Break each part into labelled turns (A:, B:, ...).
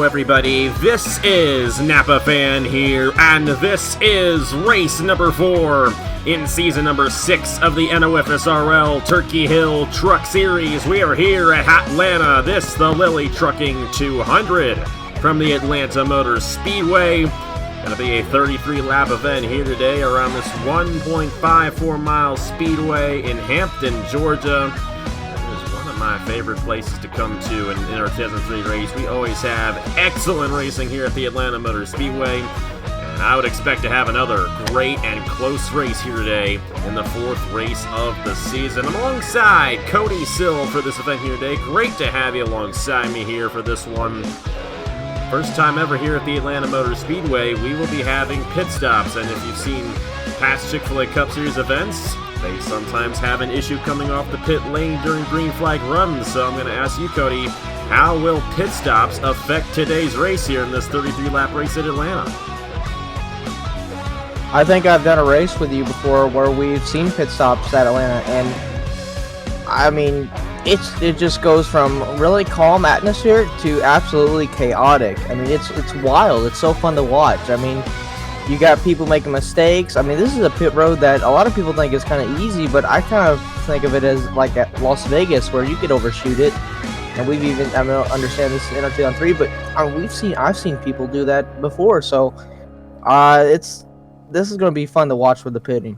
A: Hello everybody, this is Napa Fan here, and this is race number 4 in season number 6 of the NOFSRL Turkey Hill Truck Series. We are here at Hotlanta, this the Lilly Trucking 200 from the Atlanta Motor Speedway. Gonna be a 33-lap event here today around this 1.54-mile speedway in Hampton, Georgia. My favorite places to come to in our 2003 race. We always have excellent racing here at the Atlanta Motor Speedway, and I would expect to have another great and close race here today in the 4th race of the season. I'm alongside Cody Sill for this event here today. Great to have you alongside me here for this one. First time ever here at the Atlanta Motor Speedway, we will be having pit stops, and if you've seen past Chick-fil-A Cup Series events, they sometimes have an issue coming off the pit lane during green flag runs. So I'm going to ask you, Cody, how will pit stops affect today's race here in this 33-lap race at Atlanta?
B: I think I've done a race with you before where we've seen pit stops at Atlanta, and I mean, it just goes from really calm atmosphere to absolutely chaotic. I mean, it's wild. It's so fun to watch. I mean, you got people making mistakes. I mean, this is a pit road that a lot of people think is kind of easy, but I kind of think of it as like at Las Vegas where you could overshoot it. And we've even, I don't understand this in our 2003, but I've seen people do that before. So this is going to be fun to watch with the pitting.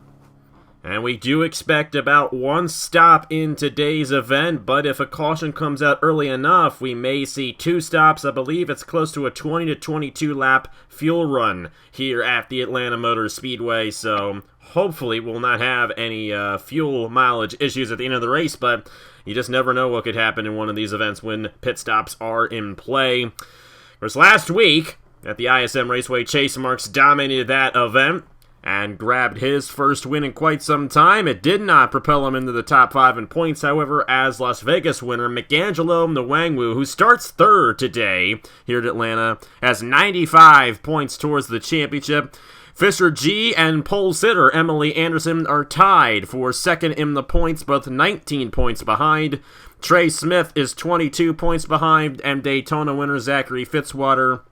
A: And we do expect about 1 stop in today's event, but if a caution comes out early enough, we may see 2 stops. I believe it's close to a 20 to 22 lap fuel run here at the Atlanta Motor Speedway, so hopefully we'll not have any fuel mileage issues at the end of the race, but you just never know what could happen in one of these events when pit stops are in play. Of course, last week at the ISM Raceway, Chase Marks dominated that event and grabbed his first win in quite some time. It did not propel him into the top 5 in points, however, as Las Vegas winner, Micangelo Nwangwu, who starts 3rd today here at Atlanta, has 95 points towards the championship. Fisher G and pole sitter Emilee Anderson are tied for 2nd in the points, both 19 points behind. Trey Smith is 22 points behind, and Daytona winner Zachary Fitzwater,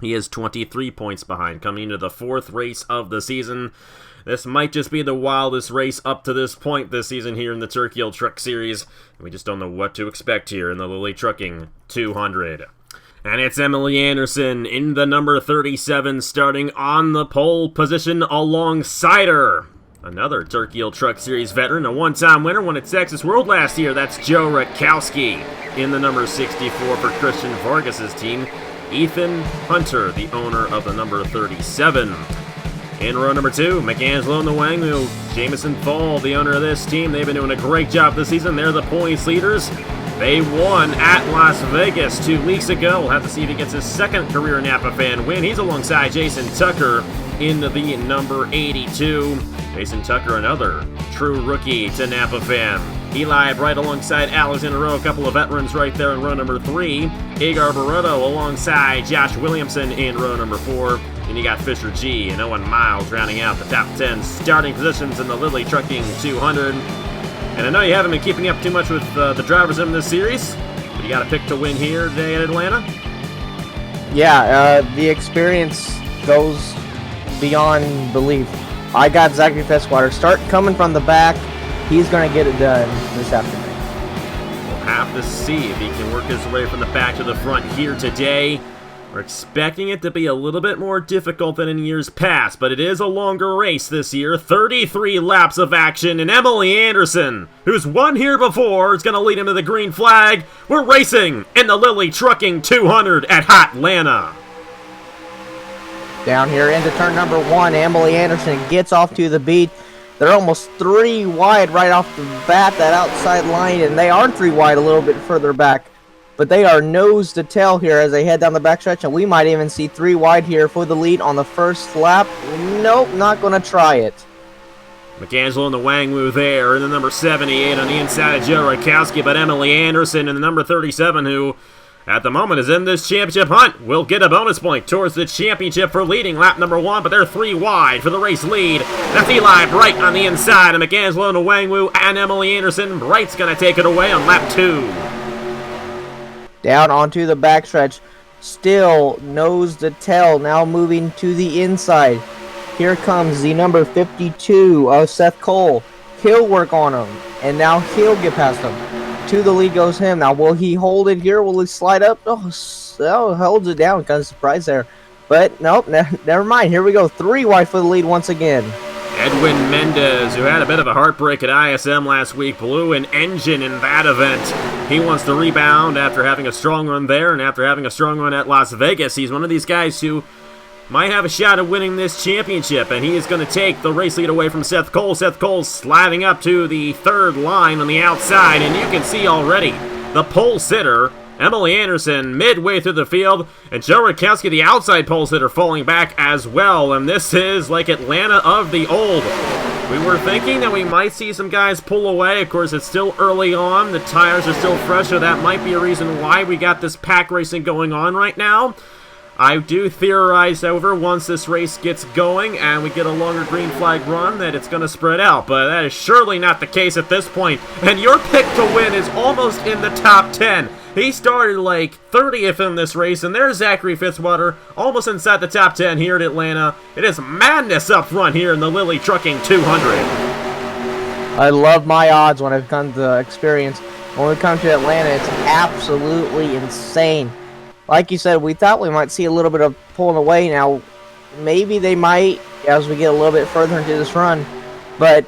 A: he is 23 points behind, coming into the 4th race of the season. This might just be the wildest race up to this point this season here in the Turkey Hill Truck Series. We just don't know what to expect here in the Lilly Trucking 200. And it's Emilee Anderson in the number 37, starting on the pole position alongside her. Another Turkey Hill Truck Series veteran, a one-time winner, won at Texas World last year. That's Joe Rakowski in the number 64 for Christian Vargas' team. Ethan Hunter, the owner of the number 37. In row number 2, Micangelo Nwangwu, Jamison Fall, the owner of this team. They've been doing a great job this season. They're the points leaders. They won at Las Vegas 2 weeks ago. We'll have to see if he gets his 2nd career Napa Fan win. He's alongside Jason Tucker in the number 82. Jason Tucker, another true rookie to Napa Fan. Eli right alongside Alex in a row, a couple of veterans right there in row number 3. Agar Barreto alongside Josh Williamson in row number 4. And you got Fisher G and Owen Miles rounding out the top 10 starting positions in the Lilly Trucking 200. And I know you haven't been keeping up too much with the drivers in this series, but you got a pick to win here today at Atlanta?
B: Yeah, the experience goes beyond belief. I got Zachary Fitzwater coming from the back. He's going to get it done this afternoon.
A: We'll have to see if he can work his way from the back to the front here today. We're expecting it to be a little bit more difficult than in years past, but it is a longer race this year. 33 laps of action, and Emilee Anderson, who's won here before, is going to lead him to the green flag. We're racing in the Lilly Trucking 200 at Hotlanta.
B: Down here into turn number 1, Emilee Anderson gets off to the beat. They're almost 3 wide right off the bat, that outside line, and they are 3 wide a little bit further back. But they are nose to tail here as they head down the backstretch, and we might even see 3 wide here for the lead on the first lap. Nope, not going to try it.
A: Micangelo Nwangwu there in the number 78 on the inside of Joe Rakowski, but Emilee Anderson in the number 37, who at the moment is in this championship hunt, will get a bonus point towards the championship for leading lap number 1, but they're 3 wide for the race lead. That's Eli Bright on the inside of Micangelo Nwangwu and Emilee Anderson. Bright's going to take it away on lap 2.
B: Down onto the backstretch. still nose to tail, now moving to the inside. Here comes the number 52 of Seth Cole. He'll work on him, and now he'll get past him. To the lead goes him. Now, will he hold it here? Will he slide up? Oh, holds it down. Kind of surprised there. But, nope, never mind. Here we go. 3 wide for the lead once again.
A: Edwin Mendez, who had a bit of a heartbreak at ISM last week, blew an engine in that event. He wants to rebound after having a strong run there and after having a strong run at Las Vegas. He's one of these guys who might have a shot at winning this championship, and he is going to take the race lead away from Seth Cole. Seth Cole sliding up to the third line on the outside, and you can see already the pole sitter, Emilee Anderson, midway through the field, and Joe Rakowski, the outside pole sitter, falling back as well, and this is like Atlanta of the old. We were thinking that we might see some guys pull away. Of course, it's still early on. The tires are still fresh, so that might be a reason why we got this pack racing going on right now. I do theorize, however, once this race gets going and we get a longer green flag run, that it's going to spread out, but that is surely not the case at this point. And your pick to win is almost in the top 10. He started like 30th in this race, and there's Zachary Fitzwater, almost inside the top 10 here at Atlanta. It is madness up front here in the Lilly Trucking 200.
B: I love my odds when it comes to experience. When we come to Atlanta, it's absolutely insane. Like you said, we thought we might see a little bit of pulling away. Now, maybe they might as we get a little bit further into this run, but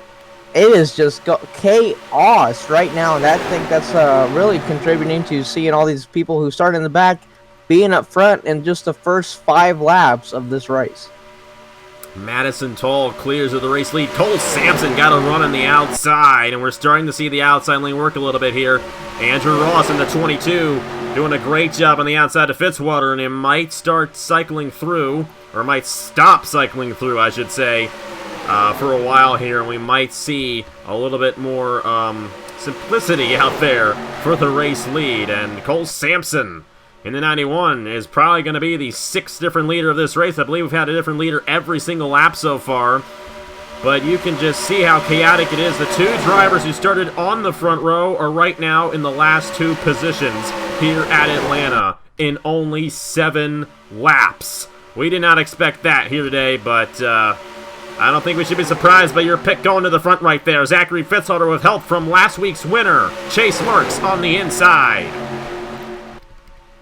B: it is just chaos right now, and I think that's really contributing to seeing all these people who start in the back being up front in just the first 5 laps of this race.
A: Madison Toll clears of the race lead. Cole Sampson got a run on the outside, and we're starting to see the outside lane work a little bit here. Andrew Ross in the 22 doing a great job on the outside of Fitzwater, and it might start cycling through, or might stop cycling through, I should say, for a while here, and we might see a little bit more simplicity out there for the race lead. And Cole Sampson in the 91 is probably going to be the 6th different leader of this race. I believe we've had a different leader every single lap so far. But you can just see how chaotic it is. The 2 drivers who started on the front row are right now in the last 2 positions here at Atlanta in only 7 laps. We did not expect that here today, but I don't think we should be surprised by your pick going to the front right there. Zachary Fitzwater with help from last week's winner, Chase Marks, on the inside.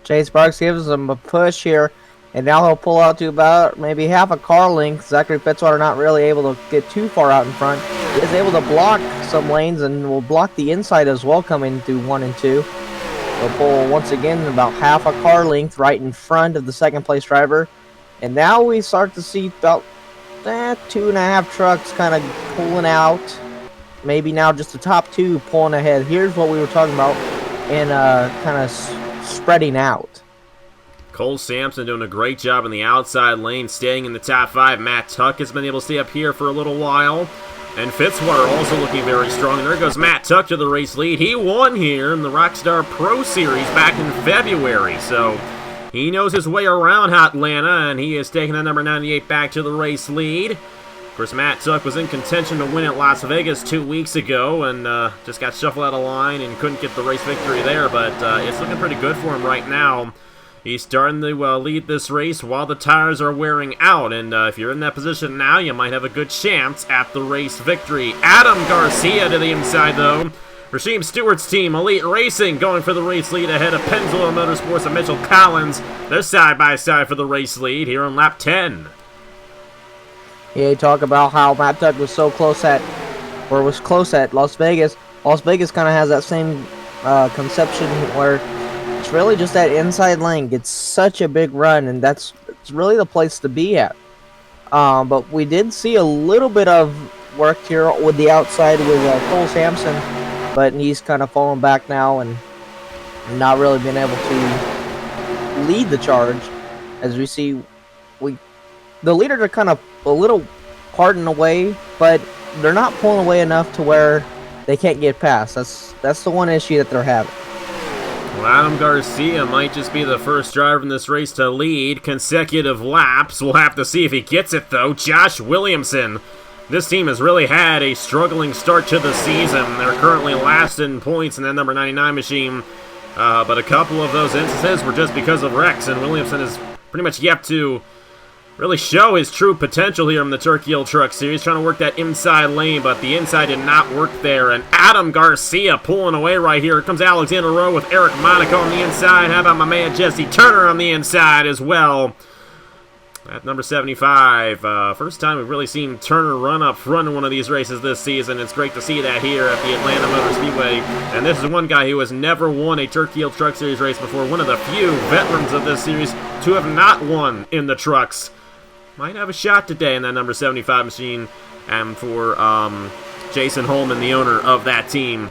B: Chase Marks gives him a push here, and now he'll pull out to about maybe half a car length. Zachary Fitzwater not really able to get too far out in front. He is able to block some lanes and will block the inside as well coming through 1 and 2. He'll pull once again about half a car length right in front of the second place driver. And now we start to see about 2.5 trucks kind of pulling out. Maybe now just the top 2 pulling ahead. Here's what we were talking about in kind of spreading out.
A: Cole Sampson doing a great job in the outside lane, staying in the top 5. Matt Tuck has been able to stay up here for a little while. And Fitzwater also looking very strong. And there goes Matt Tuck to the race lead. He won here in the Rockstar Pro Series back in February. So he knows his way around Hotlanta, and he is taking that number 98 back to the race lead. Of course, Matt Tuck was in contention to win at Las Vegas 2 weeks ago and just got shuffled out of line and couldn't get the race victory there, but it's looking pretty good for him right now. He's starting to lead this race while the tires are wearing out, and if you're in that position now, you might have a good chance at the race victory. Adam Garcia to the inside, though. Rasheem Stewart's team, Elite Racing, going for the race lead ahead of Pennzoil Motorsports and Mitchell Collins. They're side-by-side for the race lead here on lap 10.
B: Yeah, you talk about how Matt Tuck was so close at, or was close at Las Vegas. Las Vegas kind of has that same conception where it's really just that inside lane gets such a big run, and it's really the place to be at. But we did see a little bit of work here with the outside with Cole Sampson, but he's kind of falling back now and not really being able to lead the charge. As we see, the leaders are kind of a little parting away, but they're not pulling away enough to where they can't get past. That's the one issue that they're having.
A: Well, Adam Garcia might just be the first driver in this race to lead consecutive laps. We'll have to see if he gets it, though. Josh Williamson. This team has really had a struggling start to the season. They're currently last in points in that number 99 machine. But a couple of those instances were just because of wrecks, and Williamson is pretty much yet to really show his true potential here in the Turkey Hill Truck Series, trying to work that inside lane, but the inside did not work there. And Adam Garcia pulling away right here. Here comes Alexander Rowe with Eric Monaco on the inside. How about my man Jesse Turner on the inside as well? At number 75, first time we've really seen Turner run up front in one of these races this season. It's great to see that here at the Atlanta Motor Speedway. And this is one guy who has never won a Turkey Hill Truck Series race before. One of the few veterans of this series to have not won in the trucks. Might have a shot today in that number 75 machine. And for Jason Holman, the owner of that team,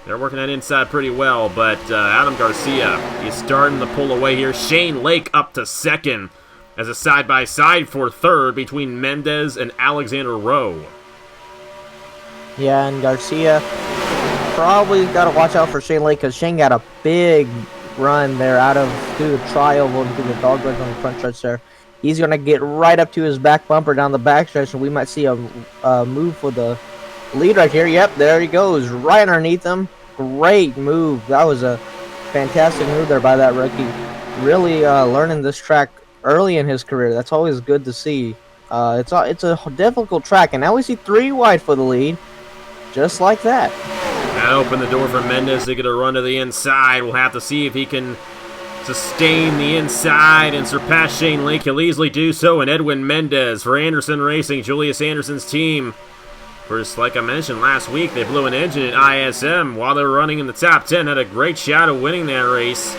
A: they're working that inside pretty well. But Adam Garcia, he's starting to pull away here. Shane Lake up to second as a side-by-side for third between Mendez and Alexander Rowe.
B: Yeah, and Garcia probably got to watch out for Shane Lake because Shane got a big run there through the trial, going through the dog leg on the front stretch there. He's going to get right up to his back bumper down the back stretch, and we might see a move for the lead right here. Yep, there he goes, right underneath him. Great move. That was a fantastic move there by that rookie. Really learning this track early in his career. That's always good to see. It's a difficult track, and now we see 3 wide for the lead, just like that.
A: That opened the door for Mendez to get a run to the inside. We'll have to see if he can sustain the inside and surpass Shane Lake. He'll easily do so, and Edwin Mendez for Anderson Racing, Julius Anderson's team. First, like I mentioned last week, they blew an engine at ISM while they were running in the top 10. Had a great shot of winning that race.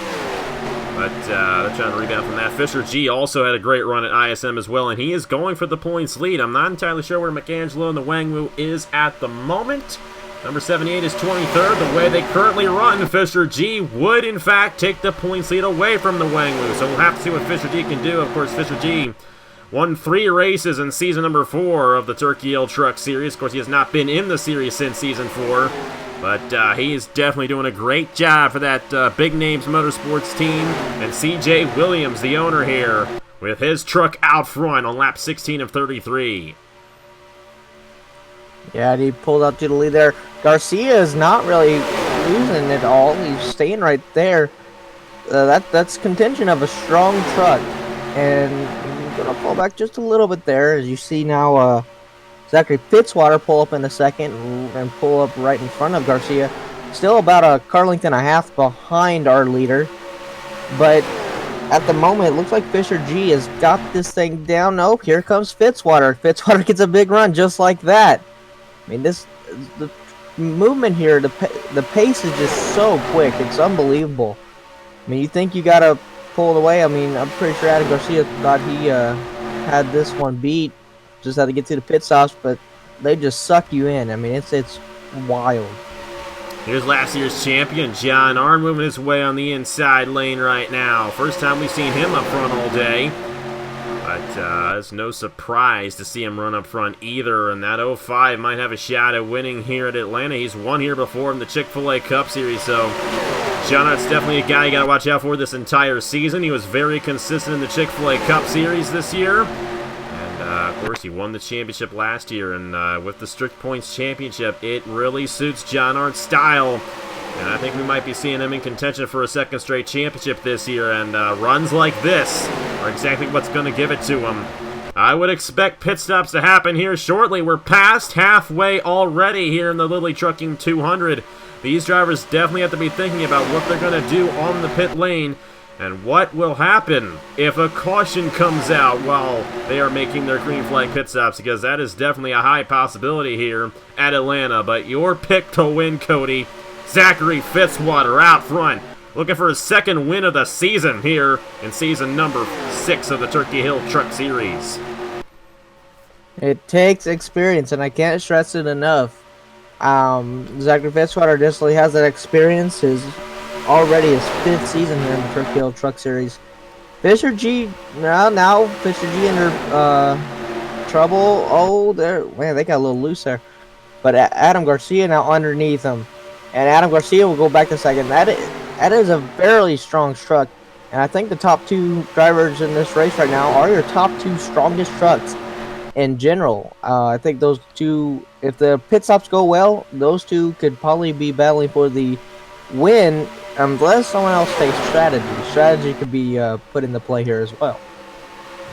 A: But they're trying to rebound from that. Fisher G also had a great run at ISM as well, and he is going for the points lead. I'm not entirely sure where McAngelo and the Wangwu is at the moment. Number 78 is 23rd. The way they currently run, Fisher G would, in fact, take the points lead away from the Wangwu. So we'll have to see what Fisher G can do. Of course, Fisher G won 3 races in season number 4 of the Turkey Hill Truck Series. Of course, he has not been in the series since season 4. But he is definitely doing a great job for that Big Names Motorsports team. And CJ Williams, the owner here, with his truck out front on lap 16 of 33.
B: Yeah, he pulled up to the lead there. Garcia is not really losing at all. He's staying right there. That's contention of a strong truck. And he's going to fall back just a little bit there. As you see now, Zachary Fitzwater pull up in a second and pull up right in front of Garcia. Still about a car length and a half behind our leader. But at the moment, it looks like Fisher G has got this thing down. Nope, here comes Fitzwater. Fitzwater gets a big run just like that. I mean, the movement here, the pace is just so quick. It's unbelievable. I mean, you think you got to pull it away. I mean, I'm pretty sure Adam Garcia thought he had this one beat. Just had to get to the pit stops, but they just suck you in. I mean, it's wild.
A: Here's last year's champion, John Arnn, moving his way on the inside lane right now. First time we've seen him up front all day. But it's no surprise to see him run up front either. And that 05 might have a shot at winning here at Atlanta. He's won here before in the Chick-fil-A Cup Series, so John Arnn's definitely a guy you got to watch out for this entire season. He was very consistent in the Chick-fil-A Cup Series this year. Of course, he won the championship last year, and with the Strict Points Championship, it really suits John Arnn's style. And I think we might be seeing him in contention for a second straight championship this year, and runs like this are exactly what's going to give it to him. I would expect pit stops to happen here shortly. We're past halfway already here in the Lilly Trucking 200. These drivers definitely have to be thinking about what they're going to do on the pit lane. And what will happen if a caution comes out while they are making their green flag pit stops? Because that is definitely a high possibility here at Atlanta. But your pick to win, Cody, Zachary Fitzwater out front. Looking for his second win of the season here in season number 6 of the Turkey Hill Truck Series.
B: It takes experience, and I can't stress it enough. Zachary Fitzwater definitely has that experience. Already his 5th season here in the Turkey Hill Truck Series. Fisher G, now Fisher G under trouble. Oh, man, they got a little loose there. But Adam Garcia now underneath him. And Adam Garcia will go back to second. That is a fairly strong truck. And I think the top 2 drivers in this race right now are your top 2 strongest trucks in general. I think those 2, if the pit stops go well, those 2 could probably be battling for the win unless someone else takes strategy. Strategy could be put into play here as well.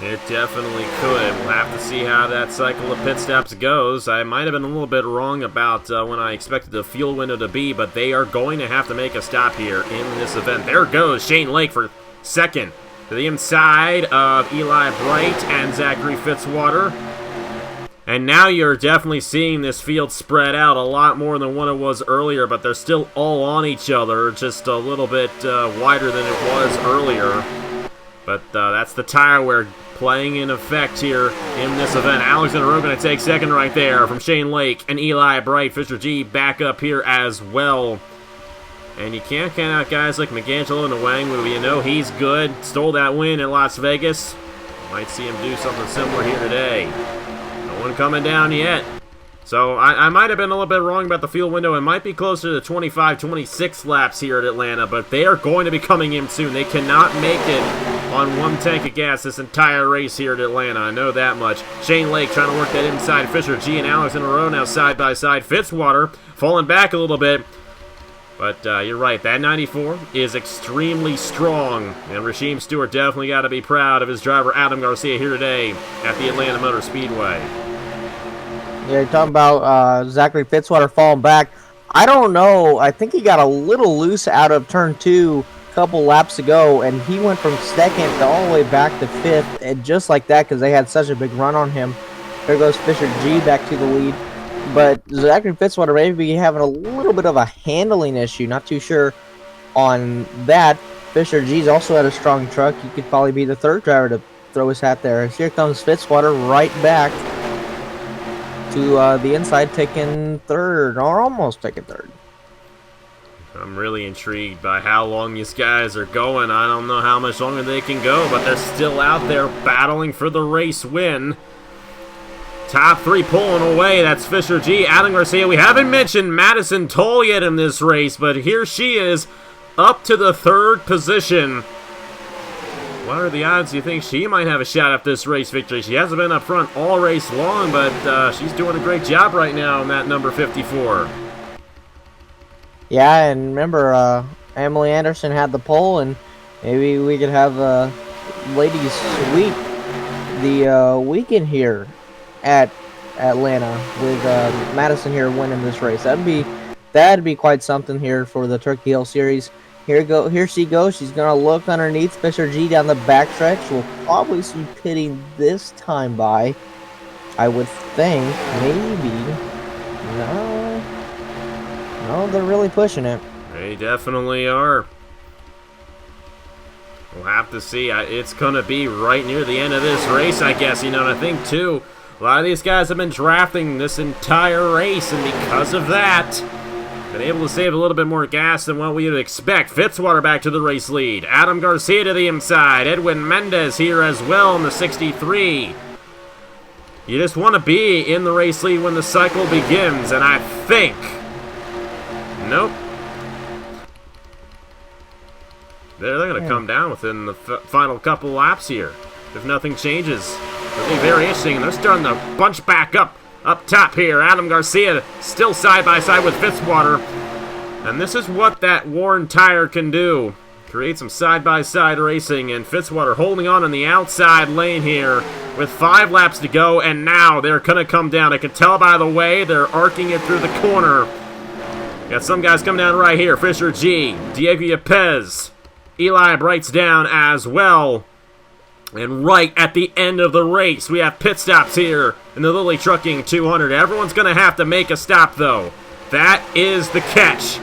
A: It definitely could. We'll have to see how that cycle of pit stops goes. I might have been a little bit wrong about when I expected the fuel window to be, but they are going to have to make a stop here in this event. There goes Shane Lake for second to the inside of Eli Bright and Zachary Fitzwater. And now you're definitely seeing this field spread out a lot more than what it was earlier, but they're still all on each other, just a little bit wider than it was earlier. But that's the tire wear playing in effect here in this event. Alexander Rowe going to take second right there from Shane Lake, and Eli Bright. Fisher G back up here as well. And you can't count out guys like McAngelo and Nwangwu. You know he's good. Stole that win in Las Vegas. Might see him do something similar here today. No one coming down yet. So I might have been a little bit wrong about the fuel window. It might be closer to 25, 26 laps here at Atlanta, but they are going to be coming in soon. They cannot make it on one tank of gas this entire race here at Atlanta. I know that much. Shane Lake trying to work that inside. Fisher G and Alex in a row now side by side. Fitzwater falling back a little bit. But you're right, that 94 is extremely strong. And Rasheem Stewart definitely got to be proud of his driver Adam Garcia here today at the Atlanta Motor Speedway.
B: Yeah, you're talking about Zachary Fitzwater falling back. I don't know. I think he got a little loose out of turn 2 a couple laps ago, and he went from second to all the way back to 5th, and just like that, because they had such a big run on him. There goes Fisher G back to the lead. But Zachary Fitzwater may be having a little bit of a handling issue. Not too sure on that. Fisher G's also had a strong truck. He could probably be the third driver to throw his hat there. Here comes Fitzwater right back to the inside, taking third, or almost taking third.
A: I'm really intrigued by how long these guys are going. I don't know how much longer they can go, but they're still out there battling for the race win. Top 3 pulling away. That's Fisher G, Adam Garcia. We haven't mentioned Madison Toll yet in this race, but here she is up to the 3rd position. What are the odds you think she might have a shot at this race victory? She hasn't been up front all race long, but she's doing a great job right now in that number 54.
B: Yeah, and remember, Emilee Anderson had the pole, and maybe we could have ladies sweep the weekend here at Atlanta with Madison here winning this race. That'd be quite something here for the Turkey Hill Series. Here she goes. She's gonna look underneath Fisher G down the backstretch. We'll probably see pitting this time by, I would think. Maybe. No, they're really pushing it.
A: They definitely are. We'll have to see. It's gonna be right near the end of this race, I guess. You know, and I think too, a lot of these guys have been drafting this entire race, and because of that, been able to save a little bit more gas than what we would expect. Fitzwater back to the race lead. Adam Garcia to the inside. Edwin Mendez here as well in the 63. You just want to be in the race lead when the cycle begins, and I think... Nope. They're going to come down within the final couple laps here, if nothing changes. It'll be very interesting. They're starting to bunch back up top here. Adam Garcia still side by side with Fitzwater. And this is what that worn tire can do. Create some side by side racing, and Fitzwater holding on in the outside lane here with 5 laps to go, and now they're going to come down. I can tell by the way they're arcing it through the corner. Got some guys coming down right here. Fisher G, Diego Yepez, Eli Bright's down as well. And right at the end of the race, we have pit stops here in the Lilly Trucking 200. Everyone's going to have to make a stop, though. That is the catch.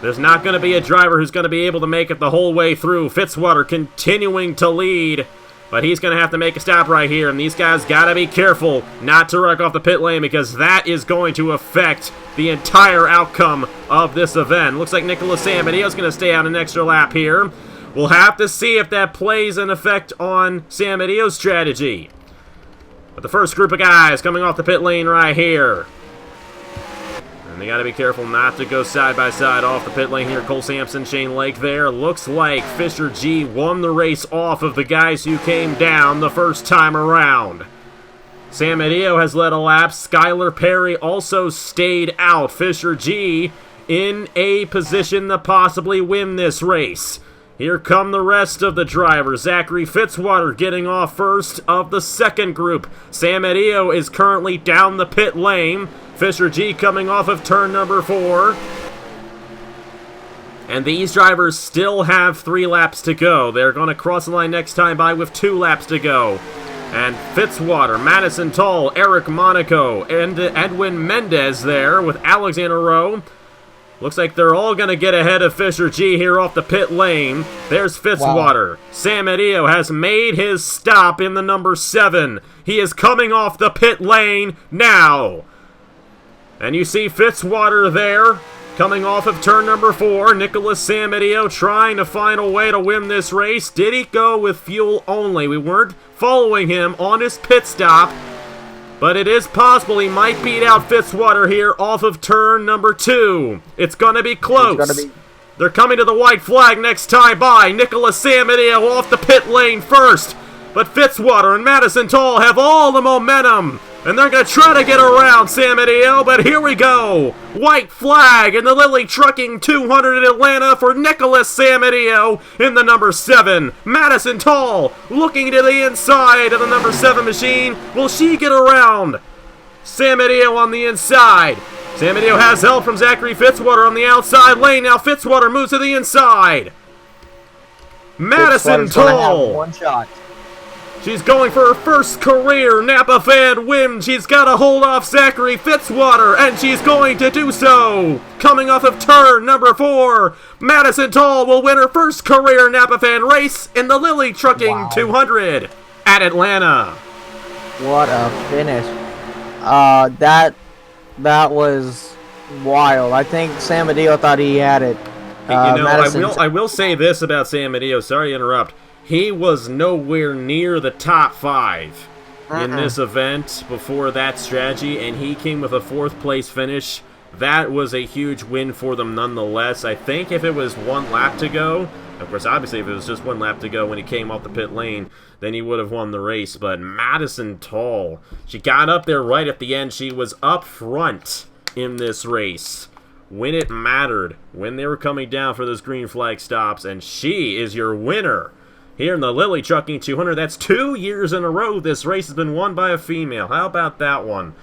A: There's not going to be a driver who's going to be able to make it the whole way through. Fitzwater continuing to lead, but he's going to have to make a stop right here. And these guys got to be careful not to wreck off the pit lane, because that is going to affect the entire outcome of this event. Looks like Nicholas Samedio's going to stay out an extra lap here. We'll have to see if that plays an effect on Samedio's strategy. But the first group of guys coming off the pit lane right here. And they got to be careful not to go side by side off the pit lane here. Cole Sampson, Shane Lake there. Looks like Fisher G won the race off of the guys who came down the first time around. Samedio has led a lap. Skylar Perry also stayed out. Fisher G in a position to possibly win this race. Here come the rest of the drivers. Zachary Fitzwater getting off first of the second group. Sam Adio is currently down the pit lane. Fisher G coming off of turn number 4. And these drivers still have 3 laps to go. They're going to cross the line next time by with 2 laps to go. And Fitzwater, Madison Tull, Eric Monaco, and Edwin Mendez there with Alexander Rowe. Looks like they're all going to get ahead of Fisher G here off the pit lane. There's Fitzwater. Wow. Sam Adio has made his stop in the number 7. He is coming off the pit lane now. And you see Fitzwater there, coming off of turn number 4. Nicholas Sam Adio trying to find a way to win this race. Did he go with fuel only? We weren't following him on his pit stop. But it is possible he might beat out Fitzwater here off of turn number 2. It's going to be close. They're coming to the white flag next time by. Nicholas Sam Adio off the pit lane first. But Fitzwater and Madison Tull have all the momentum. And they're going to try to get around Sam Adio, but here we go. White flag in the Lilly Trucking 200 in Atlanta for Nicholas Sam Adio in the number 7. Madison Tull looking to the inside of the number 7 machine. Will she get around Sam Adio on the inside? Sam Adio has help from Zachary Fitzwater on the outside lane. Now Fitzwater moves to the inside. Madison Tull.
B: One shot.
A: She's going for her first career Napa fan win. She's got to hold off Zachary Fitzwater, and she's going to do so. Coming off of turn number 4, Madison Tull will win her first career Napa fan race in the Lilly Trucking 200 at Atlanta.
B: What a finish. That was wild. I think Sam Adio thought he had it.
A: I will say this about Sam Adio. Sorry to interrupt. He was nowhere near the top 5 in this event before that strategy, and he came with a 4th place finish. That was a huge win for them nonetheless. I think if it was 1 lap to go, of course, obviously if it was just 1 lap to go when he came off the pit lane, then he would have won the race. But Madison Tull, she got up there right at the end. She was up front in this race when it mattered, when they were coming down for those green flag stops, and she is your winner here in the Lilly Trucking 200. That's 2 years in a row this race has been won by a female. How about that one?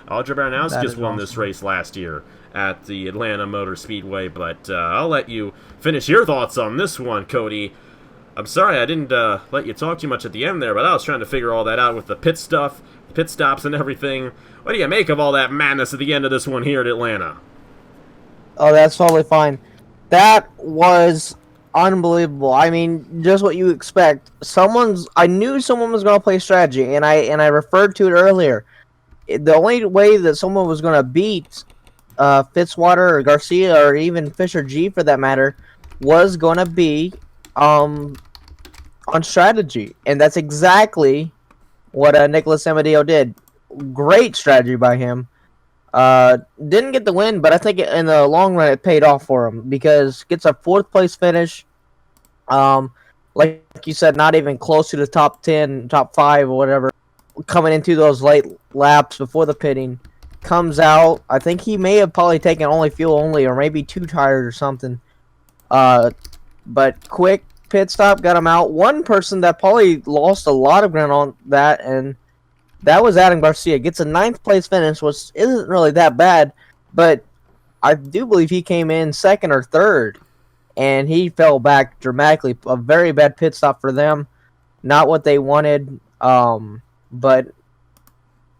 A: Audra Baranowskis won this race last year at the Atlanta Motor Speedway, but I'll let you finish your thoughts on this one, Cody. I'm sorry I didn't let you talk too much at the end there, but I was trying to figure all that out with the pit stops and everything. What do you make of all that madness at the end of this one here at Atlanta?
B: Oh, that's totally fine. That was unbelievable. I mean, just what you expect. I knew someone was going to play strategy, and I referred to it earlier. The only way that someone was going to beat Fitzwater or Garcia or even Fisher G for that matter was going to be on strategy, and that's exactly what Nicholas Amadeo did. Great strategy by him. Didn't get the win, but I think in the long run it paid off for him because gets a 4th place finish. Like you said, not even close to the top 10, top 5 or whatever. Coming into those late laps before the pitting, comes out. I think he may have probably taken only fuel only, or maybe 2 tires or something. But quick pit stop got him out. One person that probably lost a lot of ground on that, and that was Adam Garcia. Gets a 9th place finish, which isn't really that bad, but I do believe he came in 2nd or 3rd, and he fell back dramatically. A very bad pit stop for them. Not what they wanted, but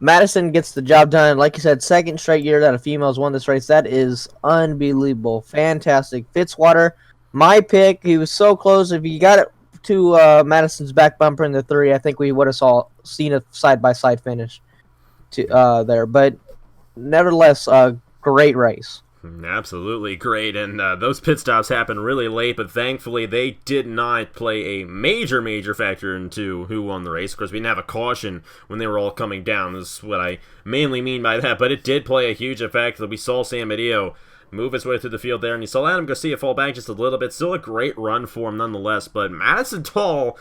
B: Madison gets the job done. Like you said, 2nd straight year that a female's won this race. That is unbelievable. Fantastic. Fitzwater, my pick. He was so close. If he got it to Madison's back bumper in the 3, I think we would have seen a side-by-side finish there. But nevertheless, a great race.
A: Absolutely great, and those pit stops happened really late, but thankfully they did not play a major factor into who won the race. Of course, we didn't have a caution when they were all coming down. This is what I mainly mean by that, but it did play a huge effect that we saw Sam Adio move his way through the field there, and you saw Adam Garcia fall back just a little bit. Still a great run for him nonetheless, but Madison Tull,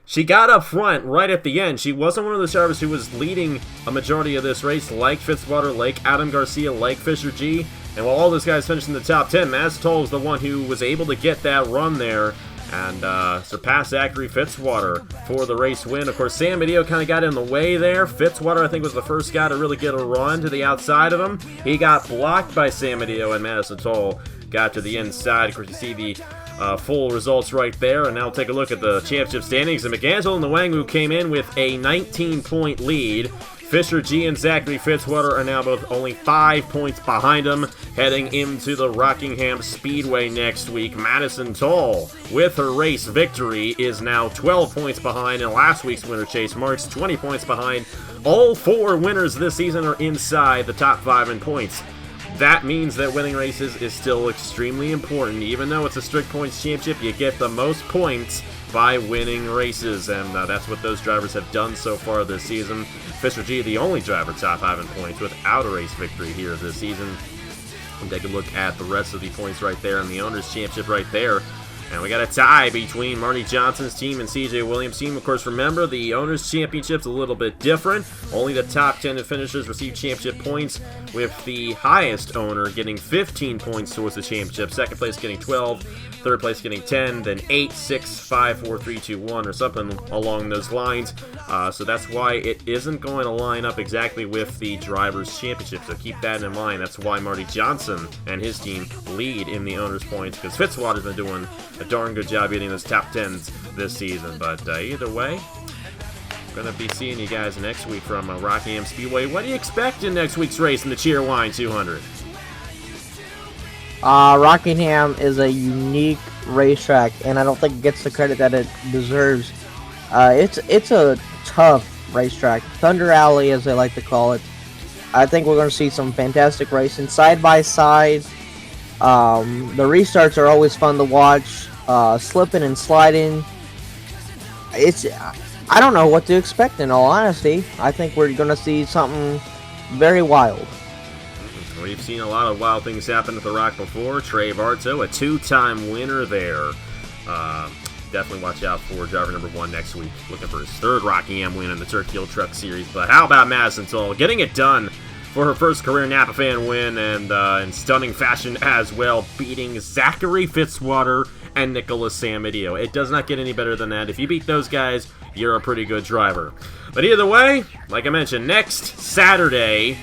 A: she got up front right at the end. She wasn't one of the drivers who was leading a majority of this race like Fitzwater, like Adam Garcia, like Fisher G. And while all those guys finished in the top 10, Madison Toll was the one who was able to get that run there and surpass Zachary Fitzwater for the race win. Of course, Sam Medeo kind of got in the way there. Fitzwater, I think, was the first guy to really get a run to the outside of him. He got blocked by Sam Medeo, and Madison Toll got to the inside. Of course, you see the full results right there. And now we'll take a look at the championship standings. And McAnsel and Nwangu came in with a 19-point lead. Fisher G and Zachary Fitzwater are now both only 5 points behind them, heading into the Rockingham Speedway next week. Madison Toll, with her race victory, is now 12 points behind, and last week's winner, Chase Marks, 20 points behind. All 4 winners this season are inside the top 5 in points. That means that winning races is still extremely important. Even though it's a strict points championship, you get the most points by winning races, and that's what those drivers have done so far this season. Fisher G, the only driver top 5 in points without a race victory here this season. We'll take a look at the rest of the points right there in the Owners' Championship right there. And we got a tie between Marty Johnson's team and CJ Williams' team. Of course, remember, the Owners' Championship's a little bit different. Only the top 10 finishers receive championship points, with the highest owner getting 15 points towards the championship, second place getting 12, third place getting 10, then 8, 6, 5, 4, 3, 2, 1, or something along those lines. So that's why it isn't going to line up exactly with the Drivers' Championship, so keep that in mind. That's why Marty Johnson and his team lead in the Owners' points, because Fitzwater's been doing a darn good job getting those top 10s this season. But either way, going to be seeing you guys next week from Rockingham Speedway. What do you expect in next week's race in the Cheerwine 200?
B: Rockingham is a unique racetrack, and I don't think it gets the credit that it deserves. It's a tough racetrack, Thunder Alley as they like to call it. I think we're going to see some fantastic racing side by side. The restarts are always fun to watch. Slipping and sliding. I don't know what to expect, in all honesty. I think we're going to see something very wild.
A: We've seen a lot of wild things happen at the Rock before. Trey Bartow, a 2-time winner there. Definitely watch out for driver number 1 next week. Looking for his 3rd Rockingham win in the Turkey Hill Truck Series. But how about Madison Toll getting it done for her first career Napa fan win, and in stunning fashion as well, beating Zachary Fitzwater and Nicholas Samedeo. It does not get any better than that. If you beat those guys, you're a pretty good driver. But either way, like I mentioned, next Saturday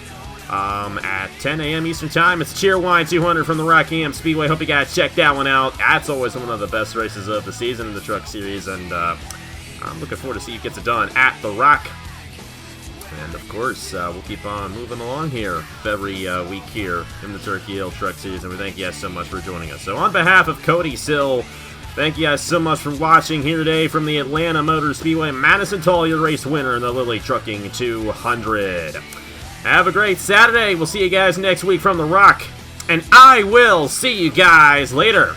A: at 10 a.m. Eastern Time, it's Cheerwine 200 from the Rockingham Speedway. Hope you guys check that one out. That's always one of the best races of the season in the Truck Series, and I'm looking forward to see who gets it done at the Rock. And of course, we'll keep on moving along here every week here in the Turkey Hill Truck Series, and we thank you guys so much for joining us. So on behalf of Cody Sill, thank you guys so much for watching here today from the Atlanta Motor Speedway. Madison Toll, your race winner in the Lilly Trucking 200. Have a great Saturday. We'll see you guys next week from the Rock, and I will see you guys later.